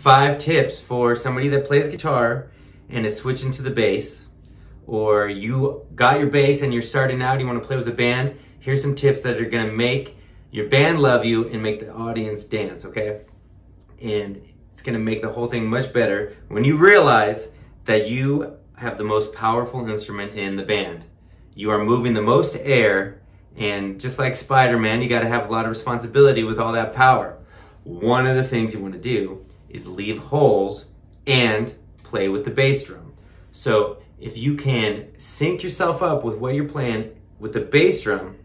5 tips for somebody that plays guitar and is switching to the bass, or you got your bass and you're starting out, you want to play with a band. Here's some tips that are going to make your band love you and make the audience dance, okay? And it's going to make the whole thing much better when you realize that you have the most powerful instrument in the band. You are moving the most air, and just like Spider-Man, you got to have a lot of responsibility with all that power. One of the things you want to do is leave holes and play with the bass drum. So if you can sync yourself up with what you're playing with the bass drum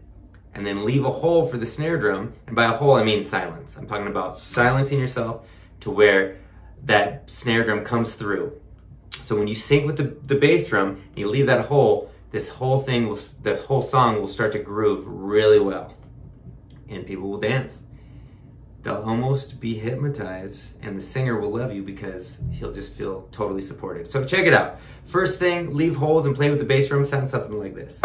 and then leave a hole for the snare drum, and by a hole I mean silence. I'm talking about silencing yourself to where that snare drum comes through. So when you sync with the bass drum and you leave that hole, this whole song will start to groove really well, and people will dance. They'll almost be hypnotized, and the singer will love you because he'll just feel totally supported. So check it out. First thing, leave holes and play with the bass drum. Sounds something like this.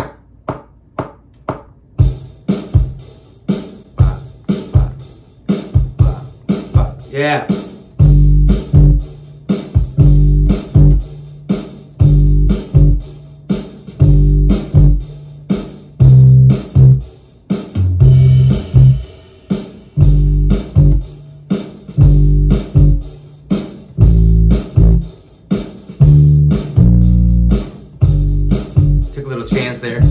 Yeah. Took a little chance there.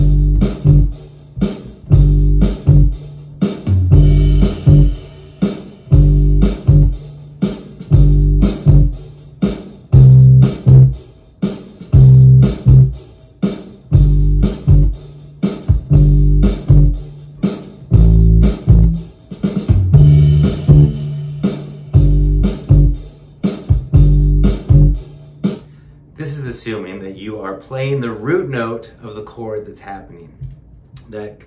This is assuming that you are playing the root note of the chord that's happening. Then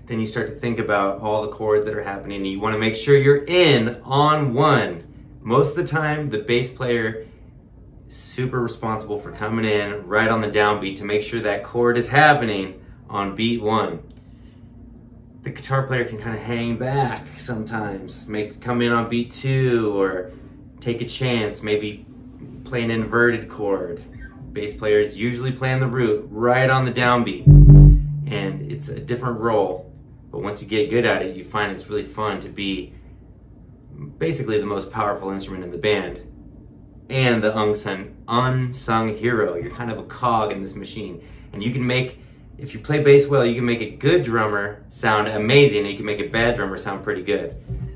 you start to think about all the chords that are happening, and you want to make sure you're in on one. Most of the time, the bass player is super responsible for coming in right on the downbeat to make sure that chord is happening on beat 1. The guitar player can kind of hang back sometimes, come in on beat 2, or take a chance, maybe play an inverted chord. Bass players usually playing the root right on the downbeat, and it's a different role, but once you get good at it, you find it's really fun to be basically the most powerful instrument in the band and the unsung hero. You're kind of a cog in this machine, and you can make, if you play bass well, you can make a good drummer sound amazing, and you can make a bad drummer sound pretty good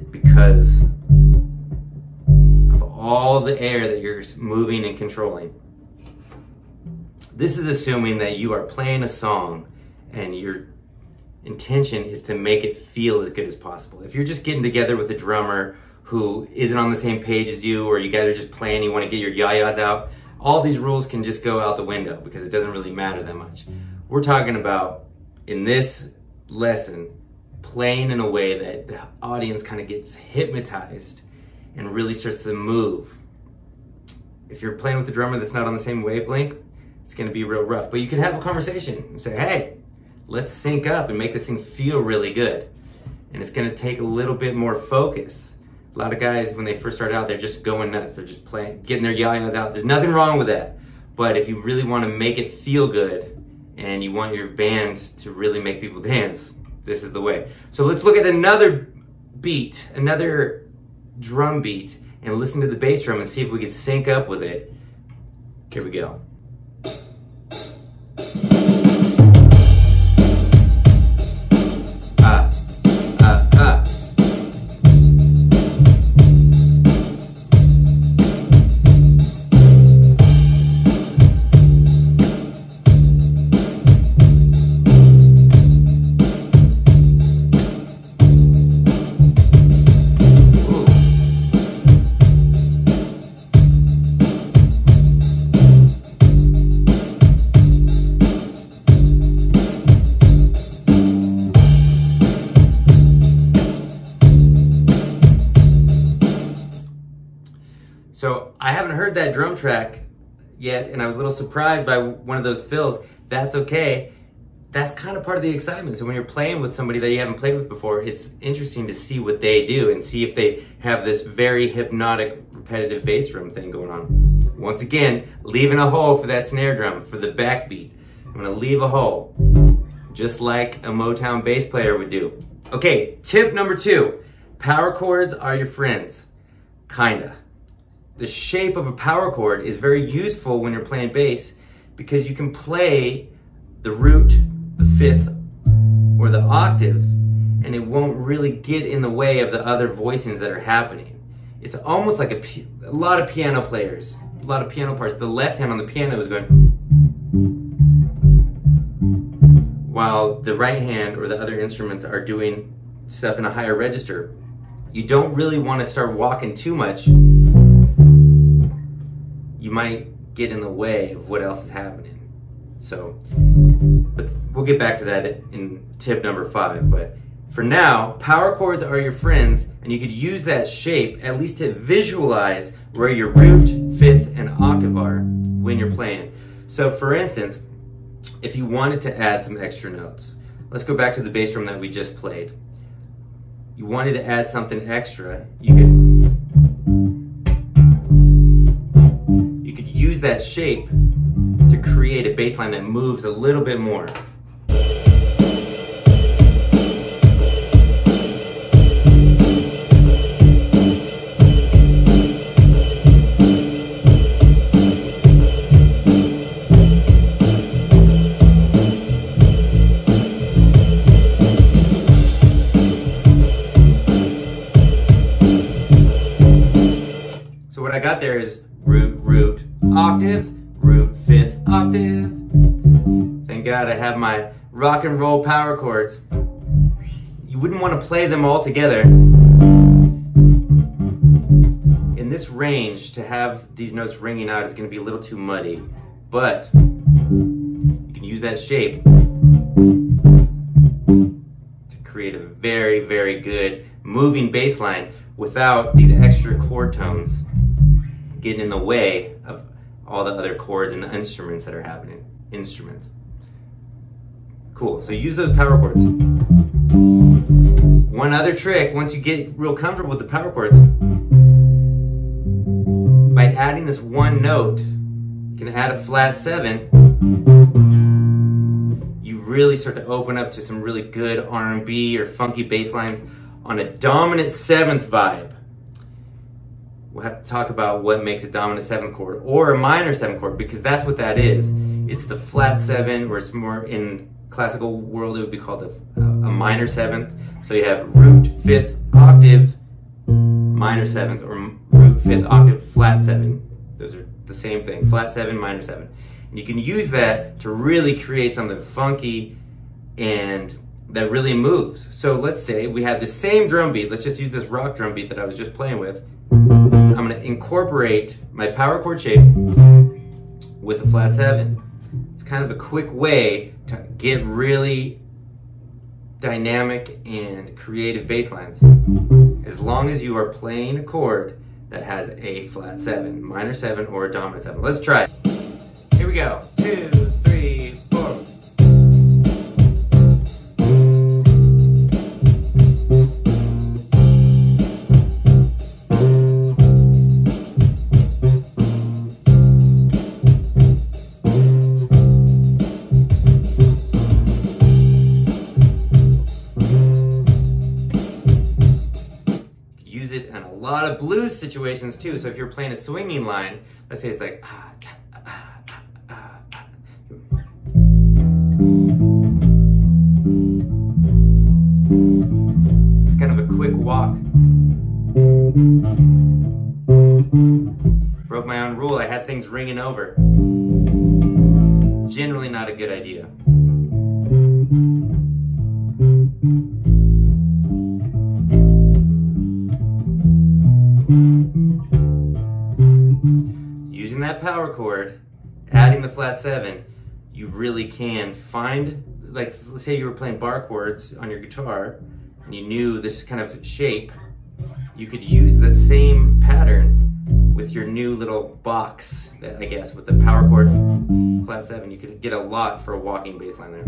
because of all the air that you're moving and controlling. This is assuming that you are playing a song and your intention is to make it feel as good as possible. If you're just getting together with a drummer who isn't on the same page as you, or you guys are just playing, you want to get your yayas out, all these rules can just go out the window because it doesn't really matter that much. We're talking about, in this lesson, playing in a way that the audience kind of gets hypnotized and really starts to move. If you're playing with a drummer that's not on the same wavelength, it's going to be real rough. But you can have a conversation and say, hey, let's sync up and make this thing feel really good. And it's going to take a little bit more focus. A lot of guys, when they first start out, they're just going nuts. They're just playing, getting their yayas out. There's nothing wrong with that. But if you really want to make it feel good and you want your band to really make people dance, this is the way. So let's look at another beat, another drum beat, and listen to the bass drum and see if we can sync up with it. Here we go. So I haven't heard that drum track yet, and I was a little surprised by one of those fills. That's okay. That's kind of part of the excitement. So when you're playing with somebody that you haven't played with before, it's interesting to see what they do and see if they have this very hypnotic repetitive bass drum thing going on. Once again, leaving a hole for that snare drum, for the backbeat. I'm gonna leave a hole, just like a Motown bass player would do. Okay, tip number 2, power chords are your friends, kinda. The shape of a power chord is very useful when you're playing bass because you can play the root, the 5th, or the octave, and it won't really get in the way of the other voicings that are happening. It's almost like a lot of piano players, a lot of piano parts, the left hand on the piano is going, while the right hand or the other instruments are doing stuff in a higher register. You don't really want to start walking too much. You might get in the way of what else is happening. So, but we'll get back to that in tip number 5. But for now, power chords are your friends, and you could use that shape at least to visualize where your root, 5th, and octave are when you're playing. So for instance, if you wanted to add some extra notes, let's go back to the bass drum that we just played. You wanted to add something extra, you could use that shape to create a bass line that moves a little bit more. So what I got there is root, root, octave, root, 5th, octave. Thank God I have my rock and roll power chords. You wouldn't want to play them all together. In this range, to have these notes ringing out is going to be a little too muddy, but you can use that shape to create a very, very good moving bass line without these extra chord tones getting in the way of all the other chords and the instruments that are happening. Cool, so use those power chords. One other trick, once you get real comfortable with the power chords, by adding this one note, you can add a flat 7, you really start to open up to some really good R&B or funky bass lines on a dominant 7th vibe. We'll have to talk about what makes a dominant 7th chord or a minor 7th chord, because that's what that is. It's the flat 7, or it's more in classical world it would be called a minor 7th. So you have root, 5th, octave, minor 7th, or root, 5th, octave, flat 7. Those are the same thing, flat 7, minor 7. And you can use that to really create something funky and that really moves. So let's say we have the same drum beat. Let's just use this rock drum beat that I was just playing with. I'm going to incorporate my power chord shape with a flat 7. It's kind of a quick way to get really dynamic and creative bass lines, as long as you are playing a chord that has a flat 7, minor 7, or a dominant 7. Let's try it. Here we go. 2, 3, 4. Use it in a lot of blues situations too. So if you're playing a swinging line, let's say it's like it's kind of a quick walk. Broke my own rule. I had things ringing over. Generally not a good idea. Using that power chord, adding the flat 7, you really can find, like, let's say you were playing bar chords on your guitar and you knew this kind of shape, you could use the same pattern with your new little box, I guess, with the power chord, flat 7. You could get a lot for a walking bass line there.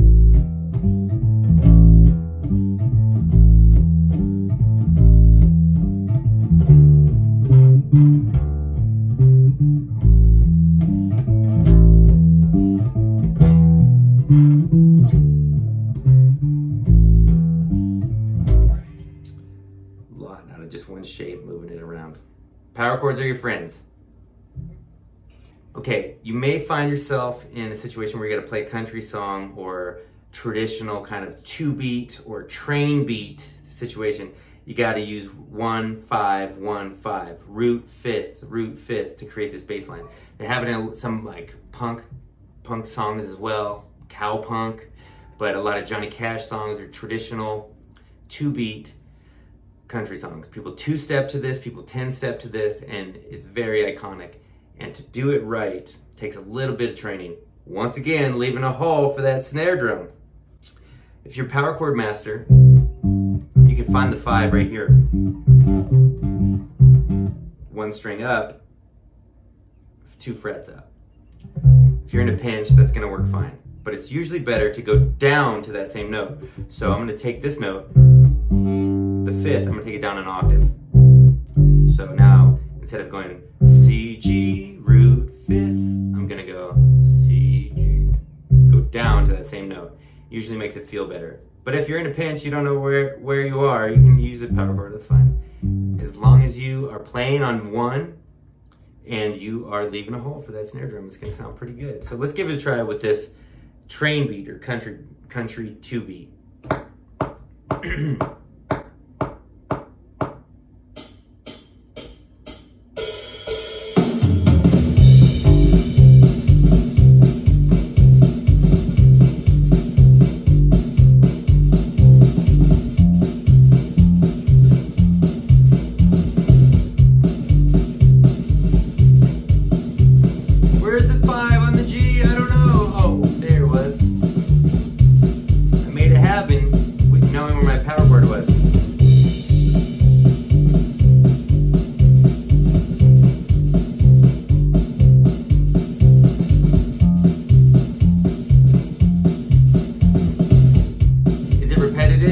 lot out of just one shape, moving it around. Power chords are your friends. Okay, you may find yourself in a situation where you gotta play a country song or traditional kind of 2-beat or train beat situation. You gotta use 1-5-1-5, root fifth to create this bass line. They have it in some like punk songs as well, cowpunk, but a lot of Johnny Cash songs are traditional 2-beat country songs. People 2-step to this, people 10-step to this, and it's very iconic. And to do it right takes a little bit of training. Once again, leaving a hole for that snare drum. If you're power chord master, you can find the 5 right here. 1 string up, 2 frets up. If you're in a pinch, that's gonna work fine. But it's usually better to go down to that same note. So I'm gonna take this note, the 5th, I'm gonna take it down an octave. So now, instead of going C, G, root 5th, I'm gonna go C, G, go down to that same note. Usually makes it feel better. But if you're in a pinch, you don't know where you are, you can use a power chord, that's fine. As long as you are playing on 1 and you are leaving a hole for that snare drum, it's gonna sound pretty good. So let's give it a try with this train beat or country 2-beat.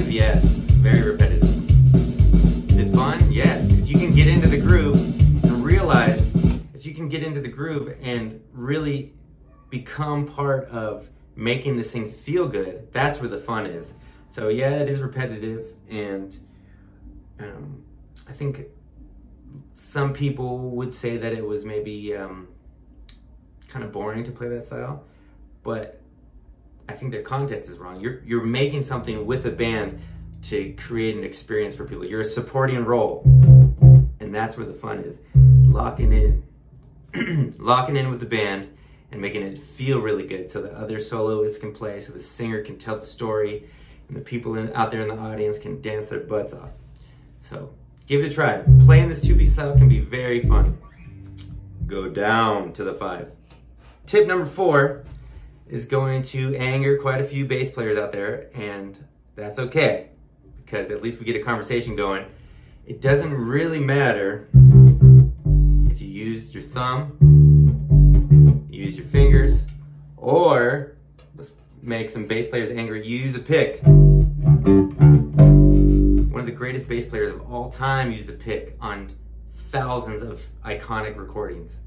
Yes, very repetitive. Is it fun? Yes. If you can get into the groove and realize, if you can get into the groove and really become part of making this thing feel good, that's where the fun is. So yeah, it is repetitive, and I think some people would say that it was maybe kind of boring to play that style, but I think their context is wrong. You're making something with a band to create an experience for people. You're a supporting role, and that's where the fun is. Locking in, locking in with the band and making it feel really good so the other soloists can play, so the singer can tell the story, and the people out there in the audience can dance their butts off. So give it a try. Playing this 2-beat style can be very fun. Go down to the 5. Tip number 4 is going to anger quite a few bass players out there, and that's okay, because at least we get a conversation going. It doesn't really matter if you use your thumb, you use your fingers, or let's make some bass players angry, use a pick. One of the greatest bass players of all time used the pick on thousands of iconic recordings.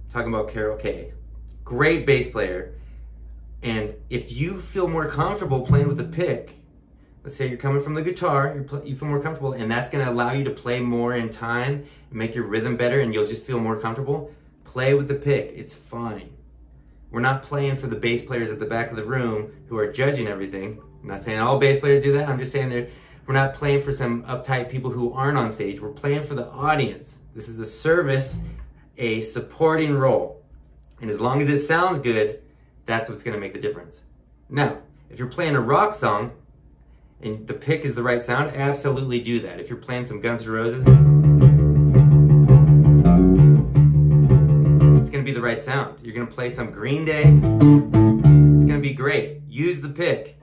I'm talking about Carol Kay. Great bass player. And if you feel more comfortable playing with a pick, let's say you're coming from the guitar, you feel more comfortable, and that's gonna allow you to play more in time and make your rhythm better, and you'll just feel more comfortable, play with the pick, it's fine. We're not playing for the bass players at the back of the room who are judging everything. I'm not saying all bass players do that, I'm just saying we're not playing for some uptight people who aren't on stage, we're playing for the audience. This is a service, a supporting role. And as long as it sounds good, that's what's gonna make the difference. Now, if you're playing a rock song and the pick is the right sound, absolutely do that. If you're playing some Guns N' Roses, it's gonna be the right sound. You're gonna play some Green Day, it's gonna be great. Use the pick.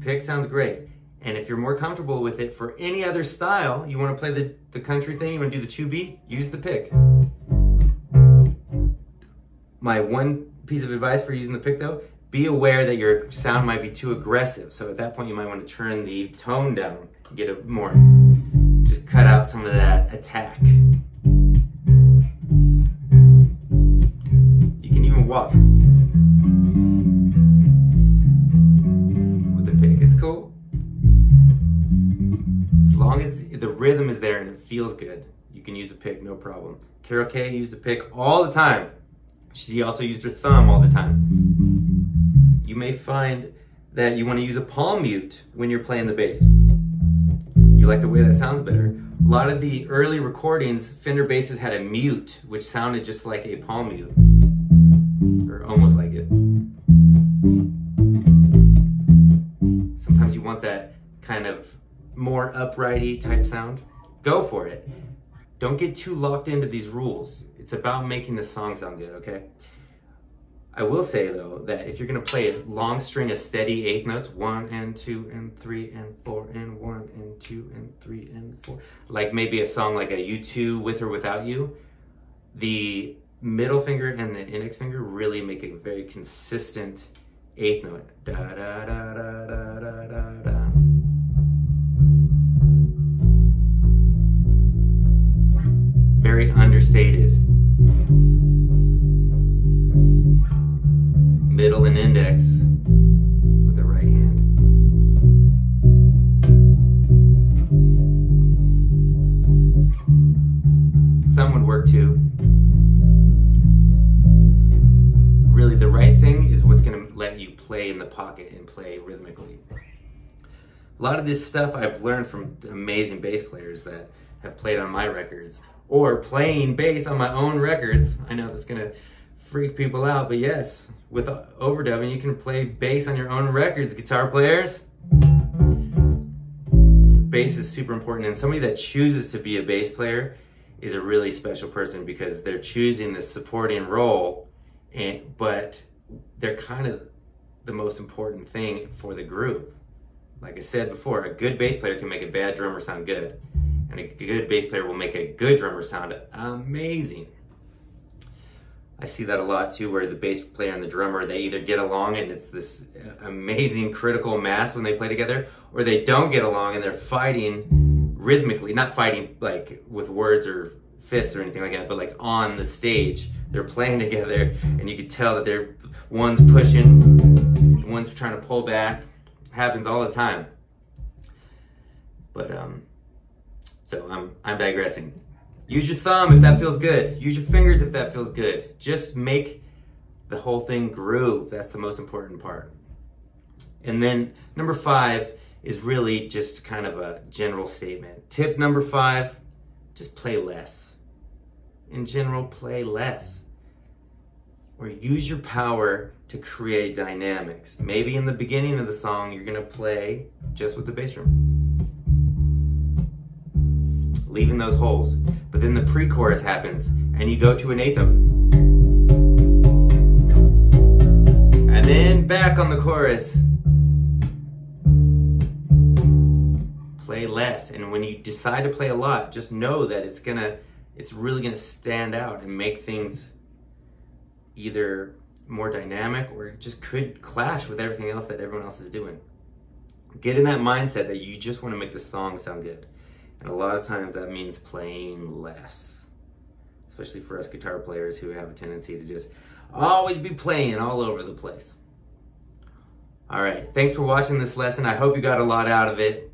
Pick sounds great. And if you're more comfortable with it for any other style, you wanna play the country thing, you wanna do the 2-beat, use the pick. My one piece of advice for using the pick though, be aware that your sound might be too aggressive. So at that point you might want to turn the tone down, get a more, just cut out some of that attack. You can even walk with the pick, it's cool. As long long as the rhythm is there and it feels good, you can use the pick, no problem. Carol Kay used the pick all the time. She also used her thumb all the time. You may find that you want to use a palm mute when you're playing the bass. You like the way that sounds better. A lot of the early recordings, Fender basses had a mute, which sounded just like a palm mute, or almost like it. Sometimes you want that kind of more uprighty type sound. Go for it. Don't get too locked into these rules. It's about making the song sound good, okay? I will say though, that if you're gonna play a long string of steady eighth notes, 1 and 2 and 3 and 4 and 1 and 2 and 3 and 4, like maybe a song like a U2 With or Without You, the middle finger and the index finger really make a very consistent eighth note. Da da da da da da da da. Very understated. Middle and index with the right hand. Thumb would work too. Really, the right thing is what's going to let you play in the pocket and play rhythmically. A lot of this stuff I've learned from amazing bass players that have played on my records, or playing bass on my own records. I know that's going to freak people out, but yes, with overdubbing, you can play bass on your own records, guitar players. Bass is super important, and somebody that chooses to be a bass player is a really special person because they're choosing this supporting role, but they're kind of the most important thing for the groove. Like I said before, a good bass player can make a bad drummer sound good, and a good bass player will make a good drummer sound amazing. I see that a lot too, where the bass player and the drummer, they either get along and it's this amazing critical mass when they play together, or they don't get along and they're fighting rhythmically, not fighting like with words or fists or anything like that, but like on the stage, they're playing together and you can tell that they're, one's pushing, one's trying to pull back. It happens all the time. But so I'm digressing. Use your thumb if that feels good. Use your fingers if that feels good. Just make the whole thing groove. That's the most important part. And then number 5 is really just kind of a general statement. Tip number 5, just play less. In general, play less. Or use your power to create dynamics. Maybe in the beginning of the song, you're gonna play just with the bass drum, leaving those holes. But then the pre-chorus happens and you go to an eighth note. And then back on the chorus. Play less. And when you decide to play a lot, just know that it's really gonna stand out and make things either more dynamic or it just could clash with everything else that everyone else is doing. Get in that mindset that you just wanna make the song sound good. And a lot of times that means playing less, especially for us guitar players who have a tendency to just always be playing all over the place. All right, thanks for watching this lesson. I hope you got a lot out of it.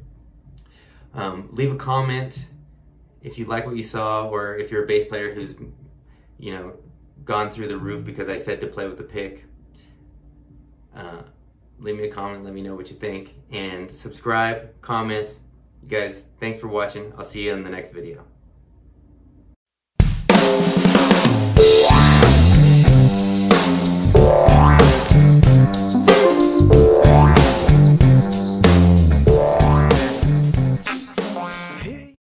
Leave a comment if you like what you saw, or if you're a bass player who's, you know, gone through the roof because I said to play with a pick. Leave me a comment, let me know what you think, and subscribe, comment. You guys, thanks for watching. I'll see you in the next video.